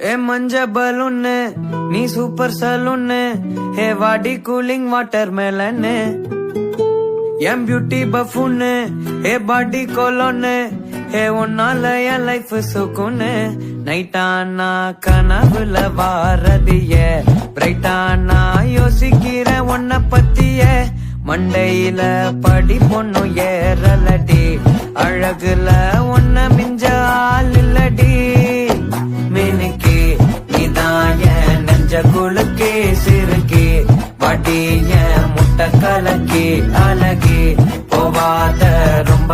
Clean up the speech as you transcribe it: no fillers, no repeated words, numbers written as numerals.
ஏ மஞ்ச பலூன்னு நீ சூப்பர் சலூன்னு ஹே வாடி கூலிங் வாட்டர் மேலன்னு என் பியூட்டி பஃபூன்னு ஹே பாடி கோலோன்னு ஹே உன்னால என் லைஃப் சுக்குன்னு நைட்டானா கனவுல வாரதிய பிரைட்டானா யோசிக்கிற உன்ன பத்திய மண்டையில படி பொண்ணு ஏறலடி அழகுல உன்ன மிஞ்ச ஆள் இல்லடி மினுக்கி நீதான் என் நெஞ்ச குலுக்கி சிறுக்கி வடி என் முட்டை கலக்கி அழகி போவாத ரொம்ப